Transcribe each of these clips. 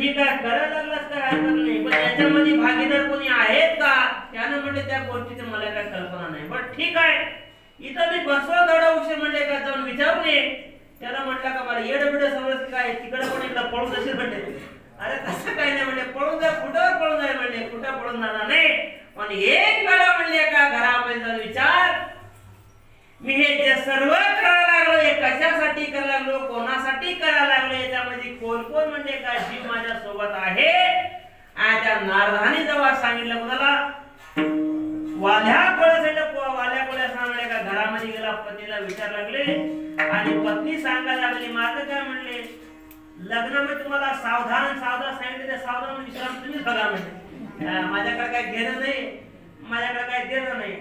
ठीक आहे करायला लागलास काय हरकत नाही, पण याच्यामध्ये भागीदार कोणी आहेत का? त्यानं म्हणले त्या गोष्टीची मला काय कल्पना नाही. बरं ठीक आहे, इथं मी बसवा धडा उशीर म्हणले का जाऊन विचारून ये. त्याला म्हटलं का मला येडबिड समज काय तिकडे पण एकदा पळून जाशील म्हणले. अरे कसं काय नाही म्हणले, पळून जा कुठं पळून जाय म्हणले, कुठं पळून जाणार नाही. पण एक वेळा म्हणले का घरामध्ये जाऊन विचार, मी हे जे सर्व करायला लागलो हे कशासाठी करायला लागलो, कोणासाठी करायला लागलो, याच्यामध्ये कोण कोण म्हणजे का जीव माझ्या सोबत आहे. आणि त्या नारदाने जेव्हा सांगितलं कोणाला, वाल्या कोळ्या सांगले का घरामध्ये गेला, पत्नीला विचार लागले आणि पत्नी सांगायला लागली माझं काय म्हणले, लग्नामध्ये तुम्हाला सावधान सांगितले, सावधान विश्राम तुम्हीच बघा म्हणजे, माझ्याकडे काय घेणं नाही, माझ्याकडे काय देणं नाही.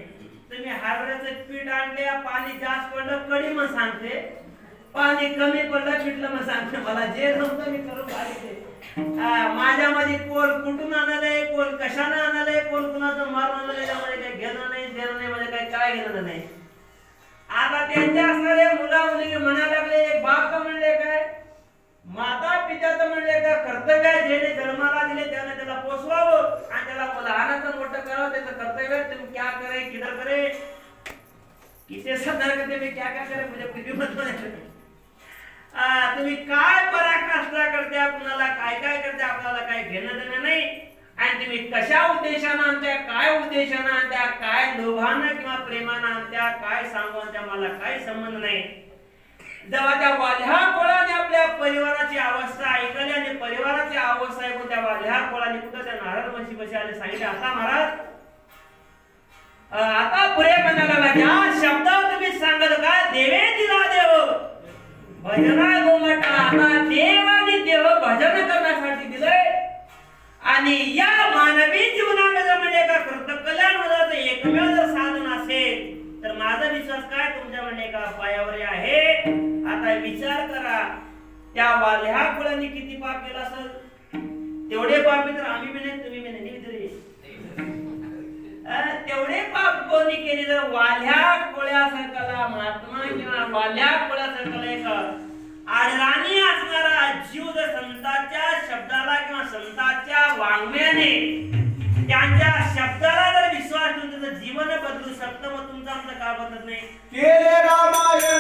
तुम्ही हरभऱ्याचं पीठ आणले, पाणी जास्त पडलं कडी मग सांगते, पाणी कमी पडलं पिठलं मग सांगते, मला जे जमतं मी करून पाहिजे. माझ्यामध्ये कोण कुठून आणलंय, कोण कशानं आणलंय, कोण कुणाचं मारून आणलंय, त्यामध्ये काही घेणं नाही देणं नाही, म्हणजे काय घेणं नाही. आता त्यांच्या असणारे मुला मुली म्हणायला लागले, एक बाप म्हणले काय, माता पित्याचं म्हणले का कर्तव्य, जेणे जन्माला दिले त्याने त्याला पोसवावं आणि त्याला लहानाचं मोठं करावं, त्याचं कर्तव्य. तुम्ही क्या करे किधर करे किसे सदर करते, मी क्या करे मुझे कुछ भी मत बोले. तुम्ही काय पराकाष्ठा करत्या, कुणाला काय काय करते, आपल्याला काय घेणं देणं नाही. आणि तुम्ही कशा उद्देशानं आणत्या, काय उद्देशानं आणत्या, काय लोभानं किंवा प्रेमानं आणत्या, काय सांगू आणत्या, मला काय संबंध नाही. जेव्हा त्या वाल्या कोळाने आपल्या परिवाराची अवस्था ऐकली आणि परिवाराची अवस्था ऐकून त्या वाल्या कोळाने कुठं त्या नारद महर्षी बशी आले, सांगितले आता महाराज आता पुरे म्हणायला लागले, हा शब्द तुम्ही सांगत काय, देवे दिला देव भजना गोमटा, आता देवाने देव भजन करण्यासाठी दिलंय. आणि या मानवी जीवनामध्ये म्हणजे का कृतकल्याण होण्याचं एकमेव जर साधन असेल तर माझा विश्वास काय तुमच्या म्हणजे का पायावर आहे. आता विचार करा, त्या वाल्या कुळांनी किती पाप केलं असेल, तेवढे पाप तर आम्ही बी नाही, तुम्ही बी नाही, तेवढे पाप कोणी केले. जर वाल्या कोळ्यासारखाला महात्मा किंवा वाल्या कोळ्यासारखाला एक आडराणी असणारा जीव जर संतांच्या शब्दाला किंवा संतांच्या वाङ्मयाने त्यांच्या शब्दाला जर विश्वास ठेवून त्याचं जीवन बदलू शकतं, मग तुमचं आमचं का बदलत नाही. केले रामायण